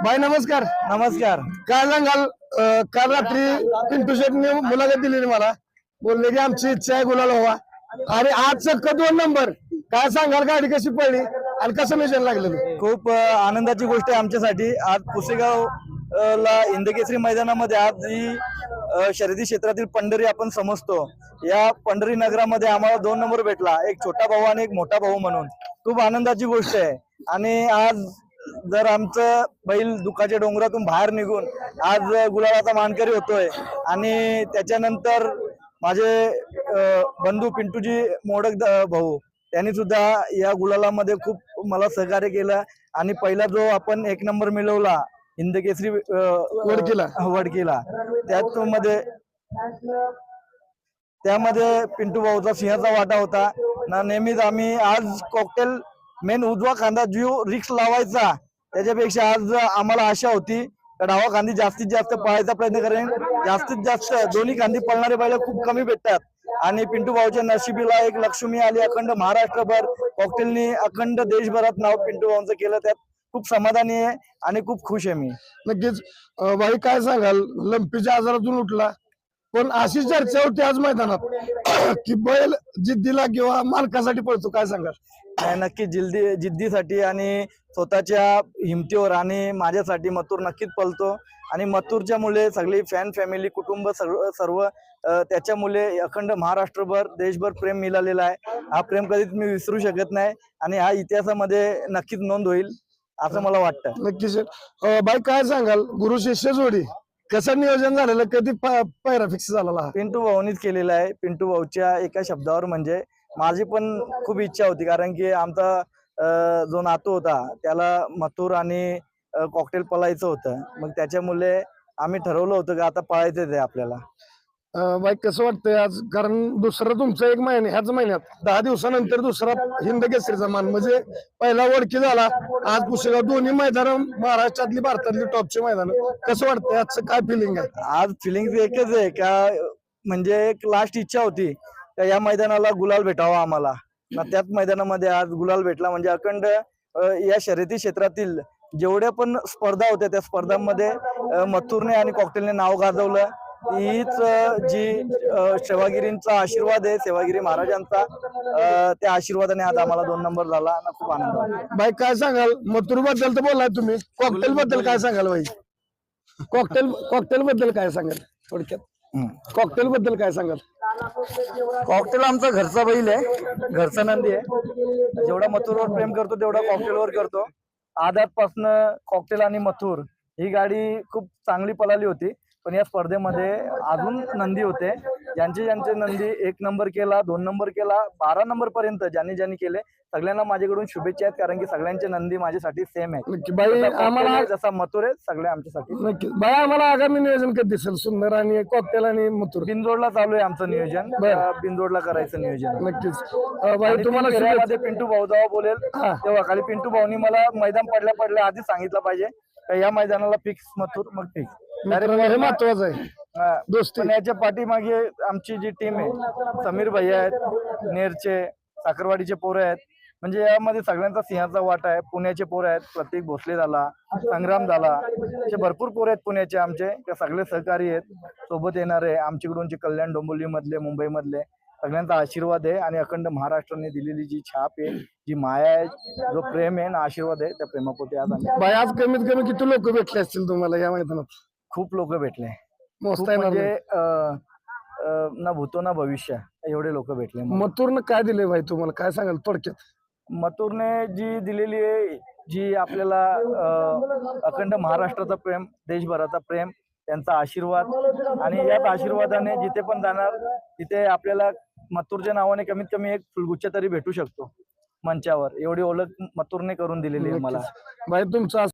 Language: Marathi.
भाई नमस्कार. नमस्कार. काय सांगाल? काल रात्री पिंटू शेटने मुलाखत दिलेली मला, बोलले की आमची इच्छा आहे गुलाल व्हावा आणि आज चक्क 2 नंबर. काय सांगाल, गाडी कशी पडली आणि कसं नियोजन लागलं? खूप आनंदाची गोष्ट आहे आमच्यासाठी. आज पुसेगाव ला हिंदकेसरी मैदानामध्ये आज ही शर्यती क्षेत्रातील पंढरी आपण समजतो. या पंढरी नगरामध्ये आम्हाला 2 नंबर भेटला, एक छोटा भाऊ आणि एक मोठा भाऊ म्हणून. खूप आनंदाची गोष्ट आहे. आणि आज जर आमचं बैल दुःखाच्या डोंगरातून बाहेर निघून आज गुलालाचा मानकरी होतोय आणि त्याच्यानंतर माझे बंधू पिंटूजी मोडक भाऊ त्यांनी सुद्धा या गुलालामध्ये खूप मला सहकार्य केलं. आणि पहिला जो आपण 1 नंबर मिळवला हिंदकेसरी वडकीला त्यामध्ये पिंटू भाऊचा सिंहाचा वाटा होता ना. नेहमीच आम्ही आज कॉकटेल मेन उजवा खांदा जो रिक्स लावायचा त्याच्यापेक्षा आज आम्हाला आशा होती डावा खांदी जास्तीत जास्त पळायचा प्रयत्न करेन. जास्तीत जास्त दोन्ही खांदी पळणारे बैल खूप कमी भेटतात आणि पिंटू भाऊच्या नशिबीला एक लक्ष्मी आली. अखंड महाराष्ट्रभर कॉकटेलनी अखंड देशभरात नाव पिंटू भाऊंचं केलं. त्यात खूप समाधानी आहे आणि खूप खुश आहे मी. नक्कीच. भाई काय सांगाल, लंपीच्या आजारातून उठला पण अशी चर्चा होती आज मैदानात की बैल जिद्दीला किंवा मालकासाठी पळतो. काय सांगाल? नक्की जिद्दीसाठी आणि स्वतःच्या हिमतीवर आणि माझ्यासाठी मथुर नक्कीच पळतो. आणि मथुरच्या मुले सगळी फॅन फॅमिली कुटुंब सर्व त्याच्यामुळे अखंड महाराष्ट्रभर देशभर प्रेम मिळालेला आहे. हा प्रेम कधीच मी विसरू शकत नाही आणि हा इतिहासामध्ये नक्कीच नोंद होईल असं मला वाटतं. नक्कीच. बाई काय सांगाल, गुरु शिष्य जोडी कसं नियोजन झालेलं, कधी पायरा फिक्स झालेला? पिंटू भाऊनीच केलेला आहे. पिंटू भाऊच्या एका शब्दावर म्हणजे माझी पण खूप इच्छा होती, कारण की आमचा जो नातू होता त्याला मथुर आणि कॉकटेल पळायचं होतं. मग त्याच्यामुळे आम्ही ठरवलं होतं की आता पळायचंच आहे आपल्याला. बाई कसं वाटतंय आज, कारण दुसरं तुमचं 1 महिना ह्याच महिन्यात 10 दिवसानंतर दुसरा हिंद केसरीचा मान, म्हणजे पहिला वडकी झाला, आज पुसेगाव, दोन्ही मैदान महाराष्ट्रातली भारतातली टॉपची मैदान. कसं वाटतंय आजचं, काय फिलिंग आहे? आज फिलिंग एकच आहे का, म्हणजे एक लास्ट इच्छा होती का या मैदानाला गुलाल भेटावा आम्हाला. त्याच मैदानामध्ये आज गुलाल भेटला. म्हणजे अखंड या शर्यती क्षेत्रातील जेवढ्या पण स्पर्धा होत्या त्या स्पर्धांमध्ये मथुरने आणि कॉकटेलने नाव गाजवलं. हीच जी सेवागिरींचा आशीर्वाद आहे, सेवागिरी महाराजांचा, त्या आशीर्वादाने आज आम्हाला 2 नंबर झाला. खूप आनंद वाटला. बाई काय सांगाल, मथुर बद्दल तर बोललाय तुम्ही, कॉकटेल बद्दल काय सांगाल? बाई कॉकटेल बद्दल काय सांगाल थोडक्यात? कॉकटेल बद्दल काय सांगाल? कॉकटेल आमचा घरचा बैल आहे, घरचा नंदी आहे. जेवढा मथुरवर प्रेम करतो तेवढा कॉकटेलवर करतो. आदातपासून कॉकटेल आणि मथुर ही गाडी खूप चांगली पळाली होती. पण या स्पर्धेमध्ये अजून नंदी होते, ज्यांचे नंदी 1 नंबर केला, 2 नंबर केला, 12 नंबर पर्यंत ज्यांनी केले. सगळ्यांना माझ्याकडून शुभेच्छा आहेत, कारण की सगळ्यांचे नंदी माझ्यासाठी सेम आहेत. बाई आम्हाला जसा मथुर आहे सगळे आमच्यासाठी. नक्की. बाई आम्हाला आगामी नियोजन कधी दिसेल, सुंदर आणि कॉकटेल आणि मथुर? बिनजोडला चालू आहे आमचं नियोजन, बिनजोडला करायचं नियोजन. नक्कीच. बाई तुम्हाला पिंटू भाऊ जेव्हा बोलेल तेव्हा खाली पिंटू भाऊनी मला मैदान पडल्या आधी सांगितलं पाहिजे का या मैदानाला फिक्स मथुर, मग फिक्स. हे महत्वाचं आहे दोस्ती. पण याच्या पाठीमागे आमची जी टीम आहे, समीर भैया आहेत, नेरचे, साखरवाडीचे पोरं आहेत. म्हणजे यामध्ये सगळ्यांचा सिंहाचा वाटा आहे. पुण्याचे पोरं आहेत, प्रतीक भोसले झाला, संग्राम झाला, असे भरपूर पोरं आहेत पुण्याचे आमचे. ते सगळे सहकारी आहेत, सोबत येणारे आमच्याकडूनचे कल्याण डोंबिवली मधले, मुंबई मधले, सगळ्यांचा आशीर्वाद आहे. आणि अखंड महाराष्ट्राने दिलेली जी छाप आहे, जी माया आहे, जो प्रेम आहे ना, आशीर्वाद आहे, त्या प्रेमापोटी आज आम्ही. बाई आज कमीत कमी किती लोक भेटले असतील तुम्हाला या मैदानात? खूप लोक भेटले, म्हणजे ना भूतो ना भविष्य एवढे लोक भेटले. मथुरनं काय दिले भाई तुम्हाला, काय सांगाल थोडक्यात? मथुरने जी दिलेली आहे, जी आपल्याला अखंड महाराष्ट्राचा प्रेम, देशभराचा प्रेम, त्यांचा आशीर्वाद, आणि याच आशीर्वादाने जिथे पण जाणार तिथे आपल्याला मथुरच्या नावाने कमीत कमी एक फुलगुच्छ तरी भेटू शकतो मंचावर. एवढी ओळख मथुरने करून दिलेली आहे मला. भाई तुमचा